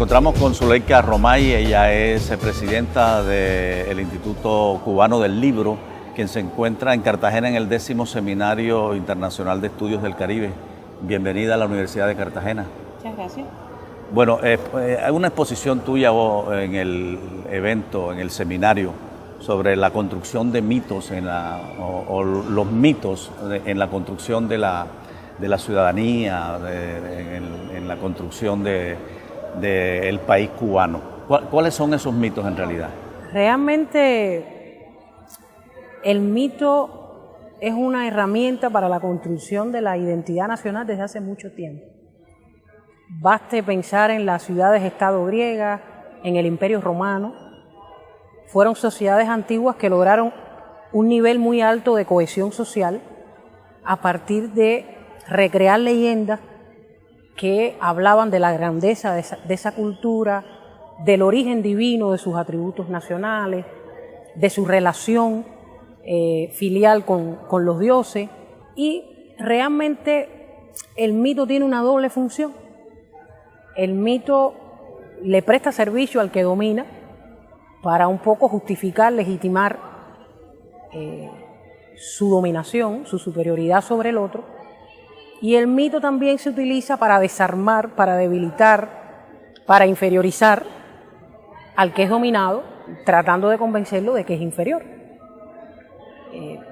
encontramos con Zuleika Romay, ella es presidenta del Instituto Cubano del Libro, quien se encuentra en Cartagena en el 10º Seminario Internacional de Estudios del Caribe. Bienvenida a la Universidad de Cartagena. Muchas gracias. Bueno, hay una exposición tuya en el evento, en el seminario, sobre la construcción de mitos o los mitos en la construcción de la ciudadanía, en la construcción del país cubano. ¿Cuáles son esos mitos en realidad? Realmente el mito es una herramienta para la construcción de la identidad nacional desde hace mucho tiempo. Baste pensar en las ciudades-estado griegas, en el Imperio Romano. Fueron sociedades antiguas que lograron un nivel muy alto de cohesión social a partir de recrear leyendas que hablaban de la grandeza de esa cultura, del origen divino de sus atributos nacionales, de su relación filial con los dioses, y realmente el mito tiene una doble función. El mito le presta servicio al que domina para un poco justificar, legitimar su dominación, su superioridad sobre el otro, y el mito también se utiliza para desarmar, para debilitar, para inferiorizar al que es dominado, tratando de convencerlo de que es inferior.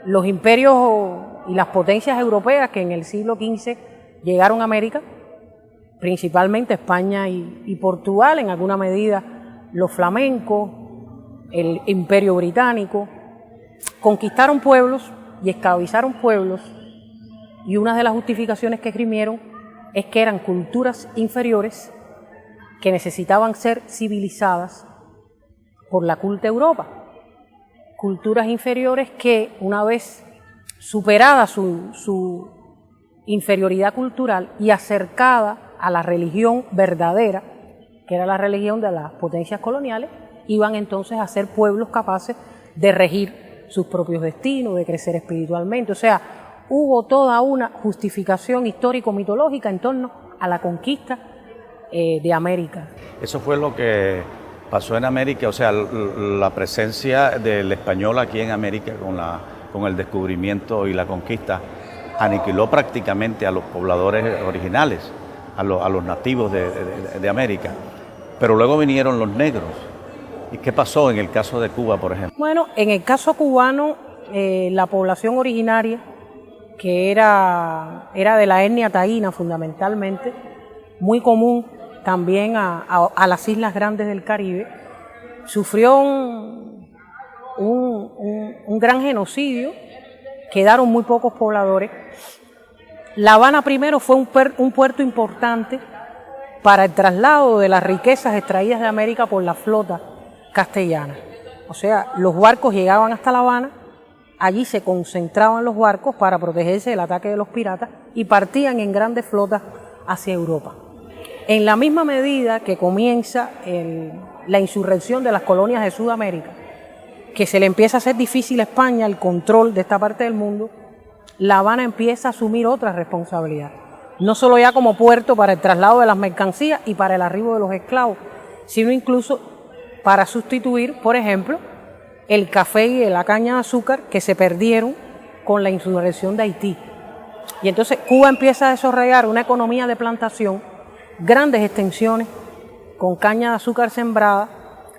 Los imperios y las potencias europeas que en el siglo XV llegaron a América, principalmente España y Portugal, en alguna medida los flamencos, el Imperio Británico, conquistaron pueblos y esclavizaron pueblos, y una de las justificaciones que esgrimieron es que eran culturas inferiores que necesitaban ser civilizadas por la culta Europa. Culturas inferiores que, una vez superada su inferioridad cultural y acercada a la religión verdadera, que era la religión de las potencias coloniales, iban entonces a ser pueblos capaces de regir sus propios destinos, de crecer espiritualmente. O sea, hubo toda una justificación histórico-mitológica en torno a la conquista de América. Eso fue lo que pasó en América, o sea, la presencia del español aquí en América con el descubrimiento y la conquista aniquiló prácticamente a los pobladores originales, a los nativos de América. Pero luego vinieron los negros. ¿Y qué pasó en el caso de Cuba, por ejemplo? Bueno, en el caso cubano, la población originaria, que era de la etnia taína fundamentalmente, muy común también a las islas grandes del Caribe, sufrió un gran genocidio, quedaron muy pocos pobladores. La Habana primero fue un puerto importante para el traslado de las riquezas extraídas de América por la flota castellana. O sea, los barcos llegaban hasta La Habana, allí se concentraban los barcos para protegerse del ataque de los piratas y partían en grandes flotas hacia Europa. En la misma medida que comienza la insurrección de las colonias de Sudamérica, que se le empieza a hacer difícil a España el control de esta parte del mundo, La Habana empieza a asumir otra responsabilidad, no solo ya como puerto para el traslado de las mercancías y para el arribo de los esclavos, sino incluso para sustituir, por ejemplo, el café y la caña de azúcar que se perdieron con la insurrección de Haití. Y entonces Cuba empieza a desarrollar una economía de plantación, grandes extensiones con caña de azúcar sembrada,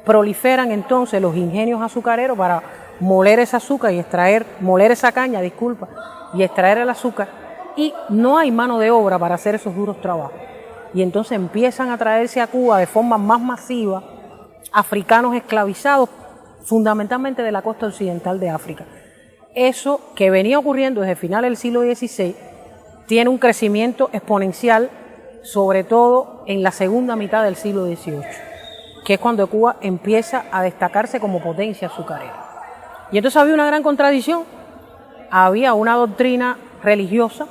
proliferan entonces los ingenios azucareros para moler ese azúcar y moler esa caña, y extraer el azúcar, y no hay mano de obra para hacer esos duros trabajos. Y entonces empiezan a traerse a Cuba de forma más masiva africanos esclavizados, fundamentalmente de la costa occidental de África. Eso que venía ocurriendo desde finales del siglo XVI tiene un crecimiento exponencial, sobre todo en la segunda mitad del siglo XVIII, que es cuando Cuba empieza a destacarse como potencia azucarera. Y entonces había una gran contradicción. Había una doctrina religiosa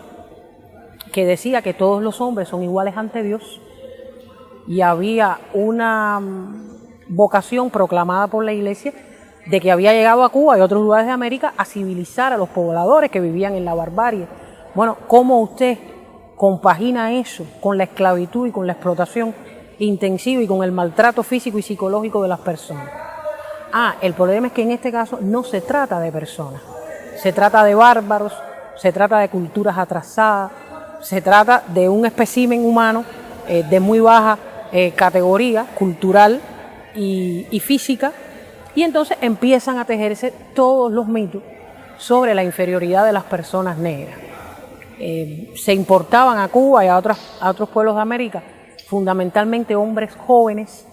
que decía que todos los hombres son iguales ante Dios, y había una vocación proclamada por la Iglesia de que había llegado a Cuba y otros lugares de América a civilizar a los pobladores que vivían en la barbarie. Bueno, ¿cómo usted compagina eso con la esclavitud y con la explotación intensiva y con el maltrato físico y psicológico de las personas. El problema es que en este caso no se trata de personas, se trata de bárbaros, se trata de culturas atrasadas, se trata de un espécimen humano de muy baja categoría cultural y física, y entonces empiezan a tejerse todos los mitos sobre la inferioridad de las personas negras. Se importaban a Cuba y a otros pueblos de América fundamentalmente hombres jóvenes,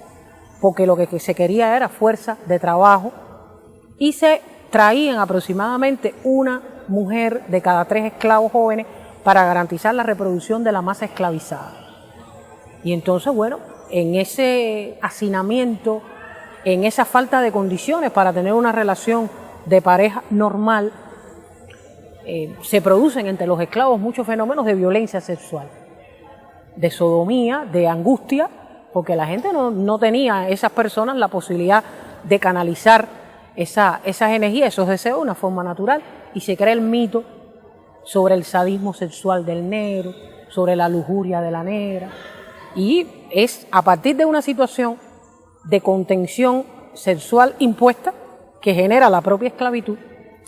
porque lo que se quería era fuerza de trabajo, y se traían aproximadamente una mujer de cada 3 esclavos jóvenes para garantizar la reproducción de la masa esclavizada. Y entonces, bueno, en ese hacinamiento, en esa falta de condiciones para tener una relación de pareja normal, se producen entre los esclavos muchos fenómenos de violencia sexual, de sodomía, de angustia, porque la gente no tenía, esas personas, la posibilidad de canalizar esas energías, esos deseos de una forma natural, y se crea el mito sobre el sadismo sexual del negro, sobre la lujuria de la negra, y es a partir de una situación de contención sexual impuesta que genera la propia esclavitud,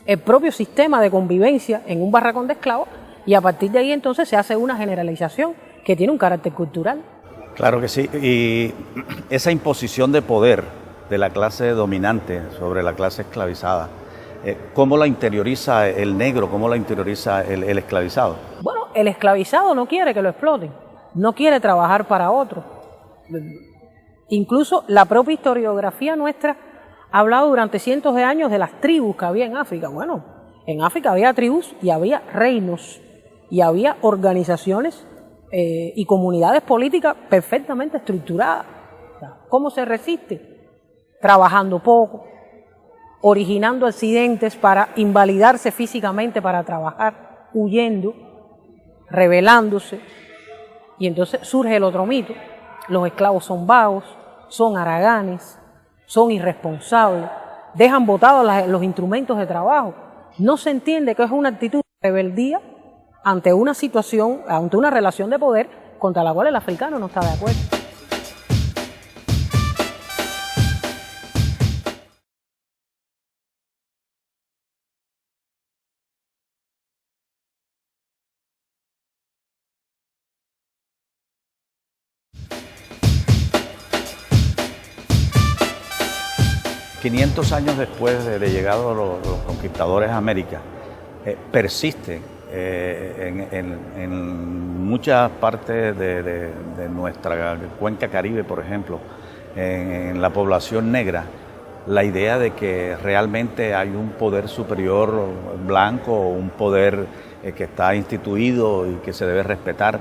el propio sistema de convivencia en un barracón de esclavos, y a partir de ahí entonces se hace una generalización que tiene un carácter cultural. Claro que sí, y esa imposición de poder de la clase dominante sobre la clase esclavizada, ¿cómo la interioriza el negro, cómo la interioriza el esclavizado? Bueno, el esclavizado no quiere que lo exploten, no quiere trabajar para otro. Incluso la propia historiografía nuestra ha hablado durante cientos de años de las tribus que había en África. Bueno, en África había tribus y había reinos y había organizaciones y comunidades políticas perfectamente estructuradas. ¿Cómo se resiste? Trabajando poco, originando accidentes para invalidarse físicamente para trabajar, huyendo, rebelándose. Y entonces surge el otro mito: los esclavos son vagos, son haraganes, son irresponsables, dejan botados los instrumentos de trabajo. No se entiende que es una actitud de rebeldía ante una situación, ante una relación de poder contra la cual el africano no está de acuerdo. $500 años después de llegados los conquistadores a América, persiste en muchas partes de nuestra cuenca caribe, por ejemplo, en la población negra, la idea de que realmente hay un poder superior blanco, un poder que está instituido y que se debe respetar.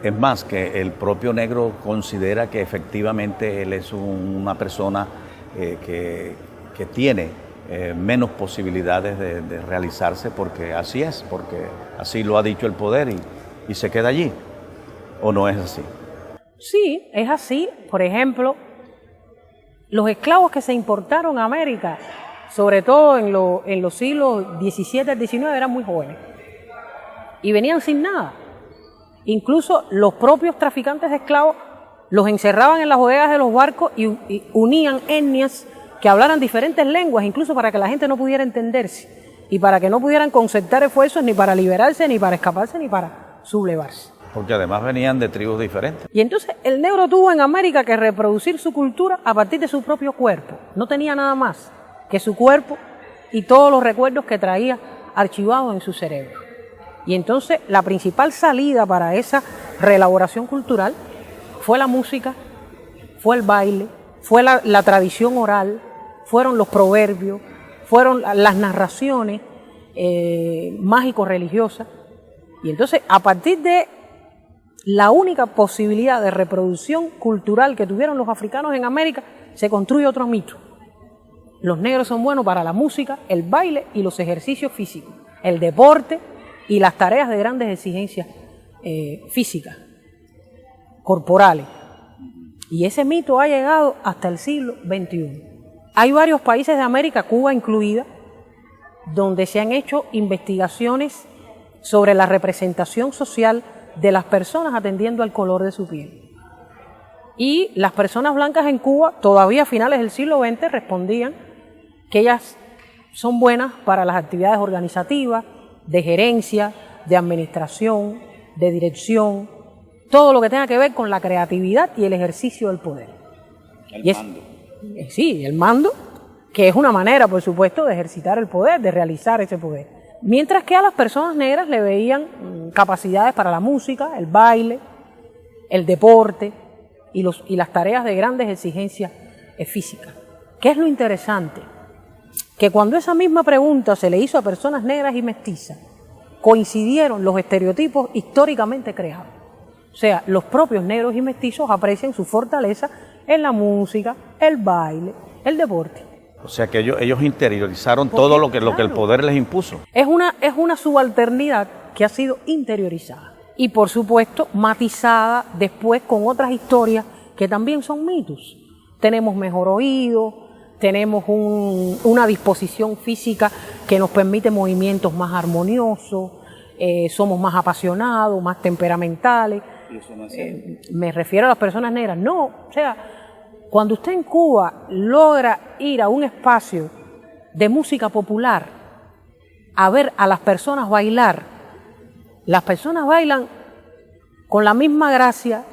Es más, que el propio negro considera que efectivamente él es una persona que tiene menos posibilidades de realizarse, porque así es, porque así lo ha dicho el poder y se queda allí. ¿O no es así? Sí, es así. Por ejemplo, los esclavos que se importaron a América, sobre todo en los siglos XVII al XIX, eran muy jóvenes y venían sin nada. Incluso los propios traficantes de esclavos los encerraban en las bodegas de los barcos y unían etnias que hablaran diferentes lenguas, incluso para que la gente no pudiera entenderse y para que no pudieran concertar esfuerzos ni para liberarse, ni para escaparse, ni para sublevarse. Porque además venían de tribus diferentes. Y entonces el negro tuvo en América que reproducir su cultura a partir de su propio cuerpo. No tenía nada más que su cuerpo y todos los recuerdos que traía archivados en su cerebro. Y entonces la principal salida para esa reelaboración cultural fue la música, fue el baile, fue la tradición oral, fueron los proverbios, fueron las narraciones mágico-religiosas. Y entonces, a partir de la única posibilidad de reproducción cultural que tuvieron los africanos en América, se construye otro mito. Los negros son buenos para la música, el baile y los ejercicios físicos, el deporte y las tareas de grandes exigencias físicas, corporales. Y ese mito ha llegado hasta el siglo XXI. Hay varios países de América, Cuba incluida, donde se han hecho investigaciones sobre la representación social de las personas atendiendo al color de su piel. Y las personas blancas en Cuba, todavía a finales del siglo XX, respondían que ellas son buenas para las actividades organizativas, de gerencia, de administración, de dirección, todo lo que tenga que ver con la creatividad y el ejercicio del poder. El mando. Sí, el mando, que es una manera, por supuesto, de ejercitar el poder, de realizar ese poder. Mientras que a las personas negras le veían capacidades para la música, el baile, el deporte y las tareas de grandes exigencias físicas. ¿Qué es lo interesante? Que cuando esa misma pregunta se le hizo a personas negras y mestizas, coincidieron los estereotipos históricamente creados. O sea, los propios negros y mestizos aprecian su fortaleza en la música, el baile, el deporte. O sea que ellos interiorizaron todo lo que el poder les impuso. Es una subalternidad que ha sido interiorizada y por supuesto matizada después con otras historias que también son mitos. Tenemos mejor oído, tenemos una disposición física que nos permite movimientos más armoniosos, somos más apasionados, más temperamentales. ¿Y eso no es me refiero a las personas negras. No, o sea, cuando usted en Cuba logra ir a un espacio de música popular a ver a las personas bailar, las personas bailan con la misma gracia,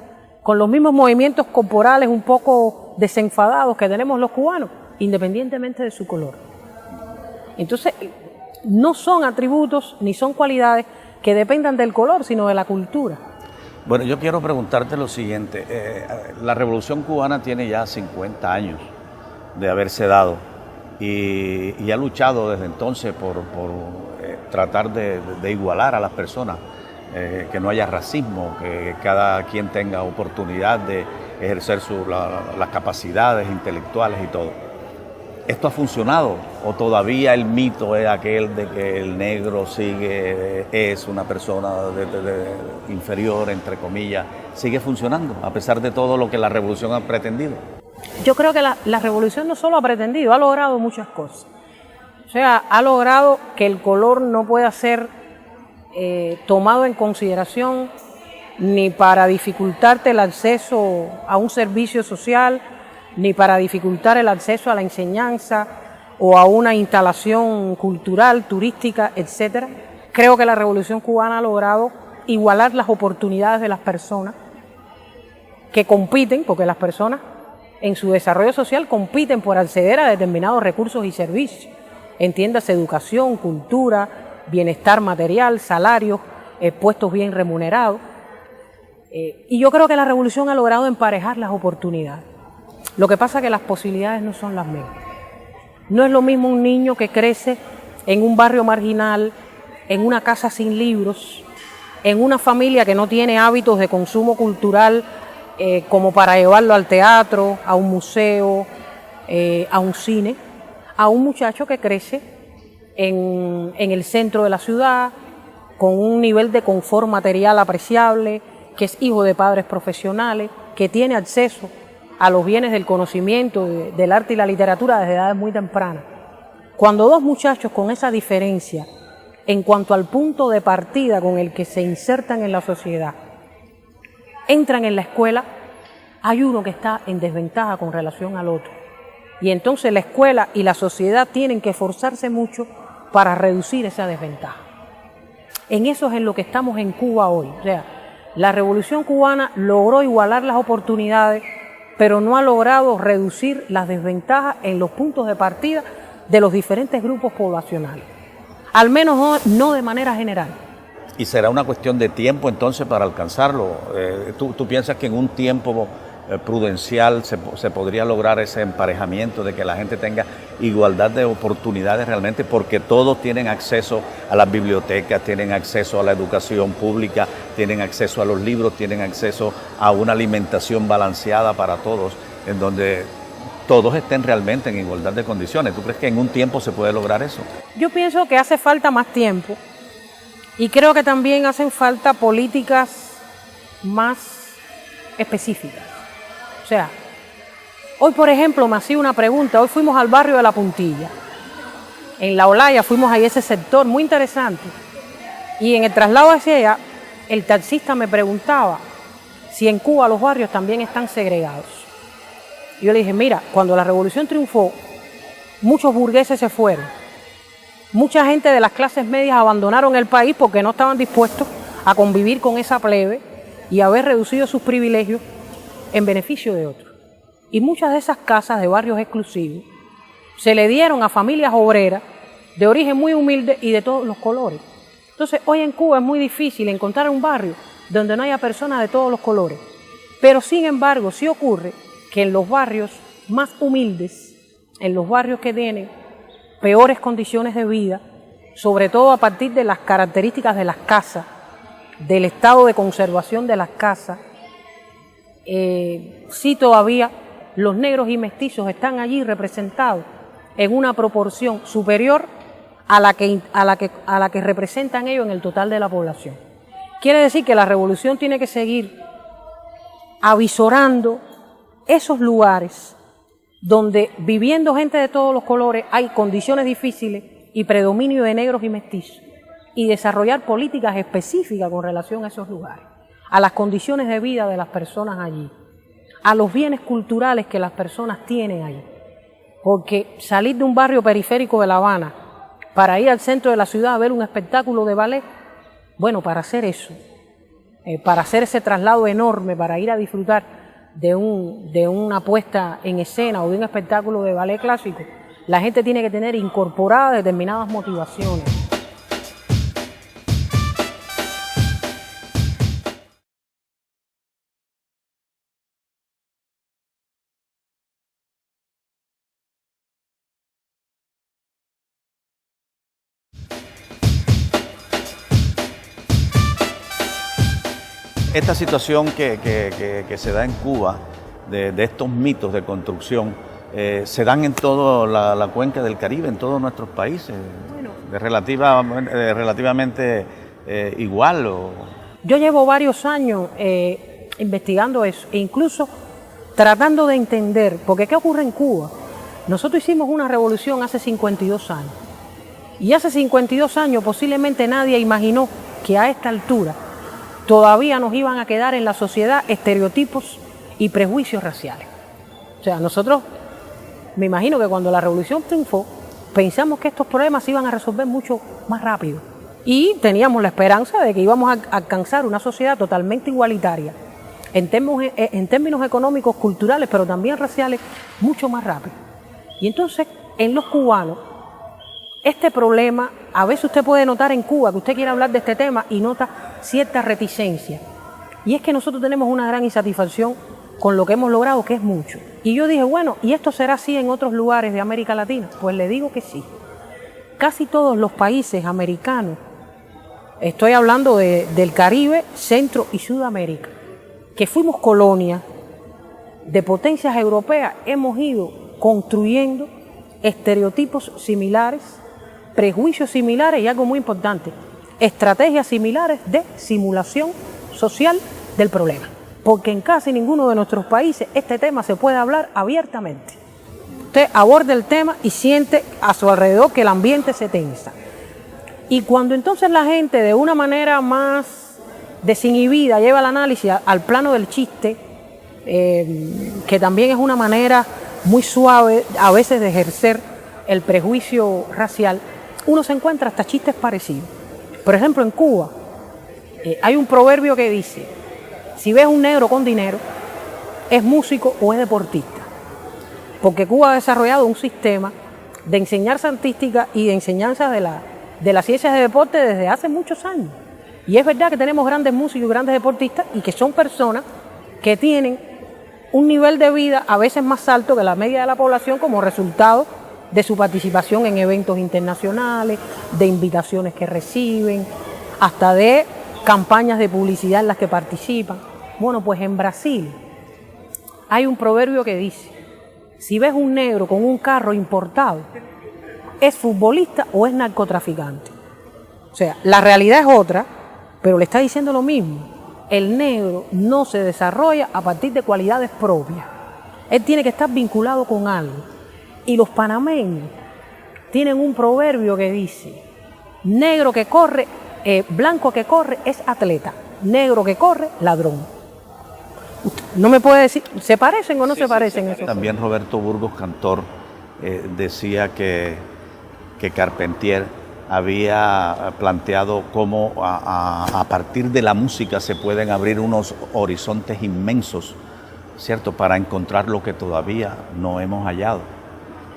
con los mismos movimientos corporales un poco desenfadados que tenemos los cubanos, independientemente de su color. Entonces, no son atributos ni son cualidades que dependan del color, sino de la cultura. Bueno, yo quiero preguntarte lo siguiente. La Revolución Cubana tiene ya 50 años de haberse dado y ha luchado desde entonces por tratar de igualar a las personas, que no haya racismo, que cada quien tenga oportunidad de ejercer las capacidades intelectuales y todo. ¿Esto ha funcionado o todavía el mito es aquel de que el negro es una persona inferior, entre comillas? ¿Sigue funcionando a pesar de todo lo que la revolución ha pretendido? Yo creo que la revolución no solo ha pretendido, ha logrado muchas cosas. O sea, ha logrado que el color no pueda ser tomado en consideración ni para dificultarte el acceso a un servicio social, ni para dificultar el acceso a la enseñanza o a una instalación cultural, turística, etcétera. Creo que la Revolución Cubana ha logrado igualar las oportunidades de las personas que compiten, porque las personas en su desarrollo social compiten por acceder a determinados recursos y servicios. Entiéndase educación, cultura, bienestar material, salarios, puestos bien remunerados. Y yo creo que la revolución ha logrado emparejar las oportunidades. Lo que pasa es que las posibilidades no son las mismas. No es lo mismo un niño que crece en un barrio marginal, en una casa sin libros, en una familia que no tiene hábitos de consumo cultural como para llevarlo al teatro, a un museo, a un cine, a un muchacho que crece en el centro de la ciudad, con un nivel de confort material apreciable, que es hijo de padres profesionales, que tiene acceso a los bienes del conocimiento, del arte y la literatura desde edades muy tempranas. Cuando dos muchachos con esa diferencia en cuanto al punto de partida con el que se insertan en la sociedad entran en la escuela, hay uno que está en desventaja con relación al otro. Y entonces la escuela y la sociedad tienen que esforzarse mucho para reducir esa desventaja. En eso es en lo que estamos en Cuba hoy. O sea, la Revolución Cubana logró igualar las oportunidades, pero no ha logrado reducir las desventajas en los puntos de partida de los diferentes grupos poblacionales. Al menos no de manera general. ¿Y será una cuestión de tiempo entonces para alcanzarlo? ¿Tú piensas que en un tiempo prudencial se podría lograr ese emparejamiento de que la gente tenga igualdad de oportunidades realmente, porque todos tienen acceso a las bibliotecas, tienen acceso a la educación pública, tienen acceso a los libros, tienen acceso a una alimentación balanceada para todos, en donde todos estén realmente en igualdad de condiciones? ¿Tú crees que en un tiempo se puede lograr eso? Yo pienso que hace falta más tiempo y creo que también hacen falta políticas más específicas. O sea, hoy por ejemplo me hacía una pregunta, hoy fuimos al barrio de La Puntilla, en La Olaya, fuimos ahí a ese sector, muy interesante, y en el traslado hacia allá, el taxista me preguntaba si en Cuba los barrios también están segregados. Y yo le dije, mira, cuando la revolución triunfó, muchos burgueses se fueron. Mucha gente de las clases medias abandonaron el país porque no estaban dispuestos a convivir con esa plebe y haber reducido sus privilegios en beneficio de otros. Y muchas de esas casas de barrios exclusivos se le dieron a familias obreras de origen muy humilde y de todos los colores. Entonces, hoy en Cuba es muy difícil encontrar un barrio donde no haya personas de todos los colores. Pero, sin embargo, sí ocurre que en los barrios más humildes, en los barrios que tienen peores condiciones de vida, sobre todo a partir de las características de las casas, del estado de conservación de las casas, sí todavía los negros y mestizos están allí representados en una proporción superior a la que representan ellos en el total de la población. Quiere decir que la revolución tiene que seguir avisorando esos lugares donde, viviendo gente de todos los colores, hay condiciones difíciles y predominio de negros y mestizos, y desarrollar políticas específicas con relación a esos lugares, a las condiciones de vida de las personas allí, a los bienes culturales que las personas tienen allí. Porque salir de un barrio periférico de La Habana para ir al centro de la ciudad a ver un espectáculo de ballet, bueno, para hacer eso, para hacer ese traslado enorme, para ir a disfrutar de una puesta en escena o de un espectáculo de ballet clásico, la gente tiene que tener incorporadas determinadas motivaciones. Esta situación que se da en Cuba, de estos mitos de construcción, se dan en toda la cuenca del Caribe, en todos nuestros países, bueno, relativamente igual. Yo llevo varios años investigando eso, e incluso tratando de entender, porque ¿qué ocurre en Cuba? Nosotros hicimos una revolución hace 52 años, y hace 52 años posiblemente nadie imaginó que a esta altura todavía nos iban a quedar en la sociedad estereotipos y prejuicios raciales. O sea, nosotros, me imagino que cuando la revolución triunfó, pensamos que estos problemas se iban a resolver mucho más rápido. Y teníamos la esperanza de que íbamos a alcanzar una sociedad totalmente igualitaria, en términos económicos, culturales, pero también raciales, mucho más rápido. Y entonces, en los cubanos, este problema, a veces usted puede notar en Cuba que usted quiere hablar de este tema y nota cierta reticencia. Y es que nosotros tenemos una gran insatisfacción con lo que hemos logrado, que es mucho. Y yo dije, bueno, ¿y esto será así en otros lugares de América Latina? Pues le digo que sí. Casi todos los países americanos, estoy hablando del Caribe, Centro y Sudamérica, que fuimos colonia de potencias europeas, hemos ido construyendo estereotipos similares, prejuicios similares y algo muy importante, estrategias similares de simulación social del problema. Porque en casi ninguno de nuestros países este tema se puede hablar abiertamente. Usted aborda el tema y siente a su alrededor que el ambiente se tensa. Y cuando entonces la gente de una manera más desinhibida lleva el análisis al plano del chiste, que también es una manera muy suave a veces de ejercer el prejuicio racial, uno se encuentra hasta chistes parecidos. Por ejemplo, en Cuba hay un proverbio que dice, si ves un negro con dinero, es músico o es deportista. Porque Cuba ha desarrollado un sistema de enseñanza artística y de enseñanza de las ciencias de deporte desde hace muchos años. Y es verdad que tenemos grandes músicos y grandes deportistas y que son personas que tienen un nivel de vida a veces más alto que la media de la población como resultado de su participación en eventos internacionales, de invitaciones que reciben, hasta de campañas de publicidad en las que participan. Bueno, pues en Brasil hay un proverbio que dice, si ves un negro con un carro importado, ¿es futbolista o es narcotraficante? O sea, la realidad es otra, pero le está diciendo lo mismo. El negro no se desarrolla a partir de cualidades propias. Él tiene que estar vinculado con algo. Y los panameños tienen un proverbio que dice, negro que corre, blanco que corre es atleta, negro que corre, ladrón. No me puede decir, ¿se parecen o no se parecen esos? También Roberto Burgos, cantor, decía que Carpentier había planteado cómo a partir de la música se pueden abrir unos horizontes inmensos, ¿cierto?, para encontrar lo que todavía no hemos hallado.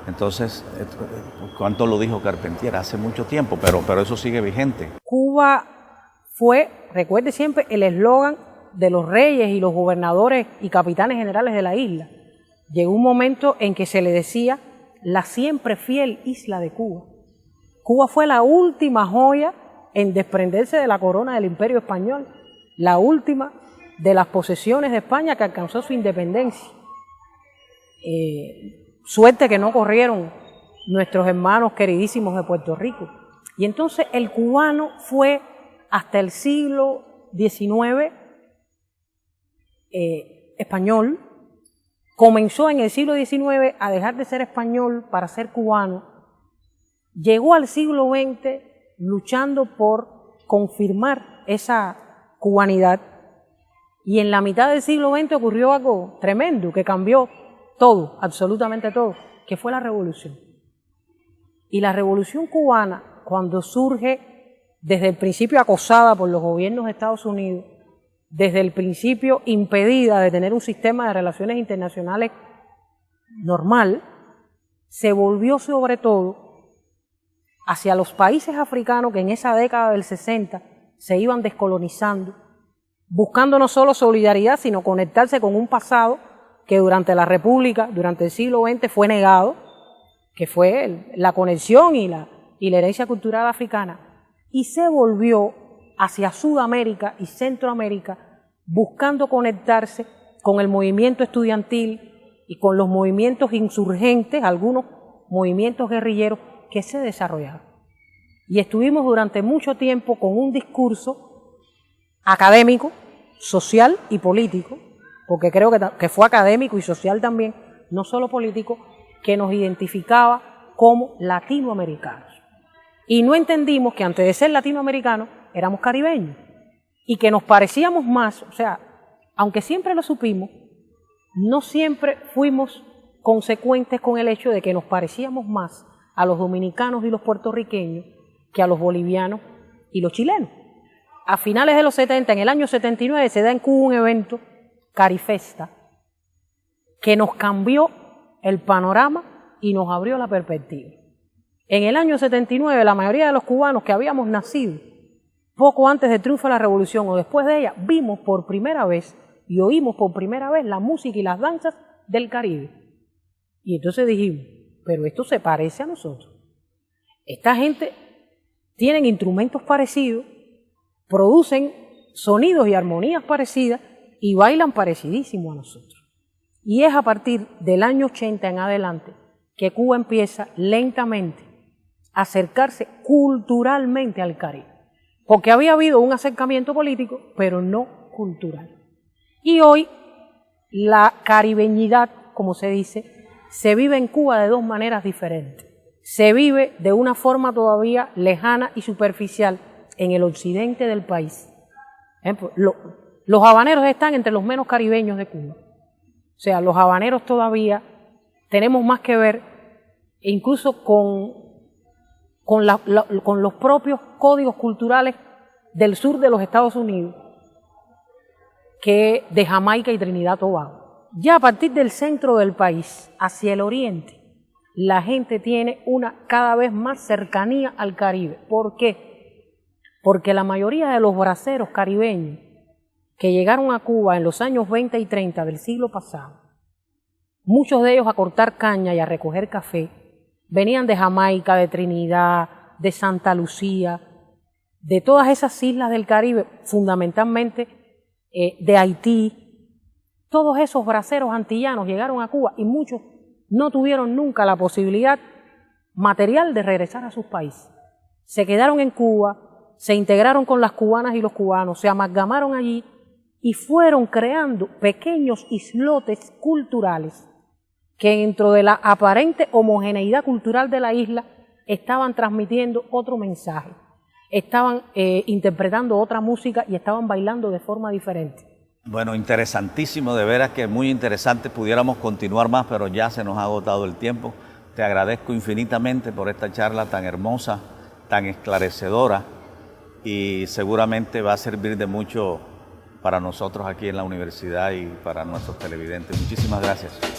Entonces, ¿cuánto lo dijo Carpentier? Hace mucho tiempo, pero eso sigue vigente. Cuba fue, recuerde siempre, el eslogan de los reyes y los gobernadores y capitanes generales de la isla. Llegó un momento en que se le decía la siempre fiel isla de Cuba. Cuba fue la última joya en desprenderse de la corona del Imperio Español, la última de las posesiones de España que alcanzó su independencia. Suerte que no corrieron nuestros hermanos queridísimos de Puerto Rico. Y entonces el cubano fue hasta el siglo XIX español, comenzó en el siglo XIX a dejar de ser español para ser cubano, llegó al siglo XX luchando por confirmar esa cubanidad, y en la mitad del siglo XX ocurrió algo tremendo que cambió todo, absolutamente todo, que fue la revolución. Y la revolución cubana, cuando surge desde el principio acosada por los gobiernos de Estados Unidos, desde el principio impedida de tener un sistema de relaciones internacionales normal, se volvió sobre todo hacia los países africanos que en esa década del 60 se iban descolonizando, buscando no solo solidaridad, sino conectarse con un pasado que durante la República, durante el siglo XX fue negado, que fue la conexión y la herencia cultural africana, y se volvió hacia Sudamérica y Centroamérica, buscando conectarse con el movimiento estudiantil y con los movimientos insurgentes, algunos movimientos guerrilleros que se desarrollaron. Y estuvimos durante mucho tiempo con un discurso académico, social y político, porque creo que fue académico y social también, no solo político, que nos identificaba como latinoamericanos. Y no entendimos que antes de ser latinoamericanos éramos caribeños y que nos parecíamos más, o sea, aunque siempre lo supimos, no siempre fuimos consecuentes con el hecho de que nos parecíamos más a los dominicanos y los puertorriqueños que a los bolivianos y los chilenos. A finales de los 70, en el año 79, se da en Cuba un evento, Carifesta, que nos cambió el panorama y nos abrió la perspectiva. En el año 79, la mayoría de los cubanos que habíamos nacido poco antes del triunfo de la Revolución o después de ella, vimos por primera vez y oímos por primera vez la música y las danzas del Caribe. Y entonces dijimos, pero esto se parece a nosotros. Esta gente tienen instrumentos parecidos, producen sonidos y armonías parecidas y bailan parecidísimo a nosotros. Y es a partir del año 80 en adelante que Cuba empieza lentamente a acercarse culturalmente al Caribe. Porque había habido un acercamiento político, pero no cultural. Y hoy la caribeñidad, como se dice, se vive en Cuba de dos maneras diferentes. Se vive de una forma todavía lejana y superficial en el occidente del país. Los habaneros están entre los menos caribeños de Cuba. O sea, los habaneros todavía tenemos más que ver incluso con los propios códigos culturales del sur de los Estados Unidos que de Jamaica y Trinidad y Tobago. Ya a partir del centro del país, hacia el oriente, la gente tiene una cada vez más cercanía al Caribe. ¿Por qué? Porque la mayoría de los braceros caribeños que llegaron a Cuba en los años 20 y 30 del siglo pasado, muchos de ellos a cortar caña y a recoger café, venían de Jamaica, de Trinidad, de Santa Lucía, de todas esas islas del Caribe, fundamentalmente de Haití. Todos esos braceros antillanos llegaron a Cuba y muchos no tuvieron nunca la posibilidad material de regresar a sus países. Se quedaron en Cuba, se integraron con las cubanas y los cubanos, se amalgamaron allí y fueron creando pequeños islotes culturales que dentro de la aparente homogeneidad cultural de la isla estaban transmitiendo otro mensaje, estaban interpretando otra música y estaban bailando de forma diferente. Bueno, interesantísimo, de veras que muy interesante. Pudiéramos continuar más, pero ya se nos ha agotado el tiempo. Te agradezco infinitamente por esta charla tan hermosa, tan esclarecedora, y seguramente va a servir de mucho para nosotros aquí en la universidad y para nuestros televidentes. Muchísimas gracias.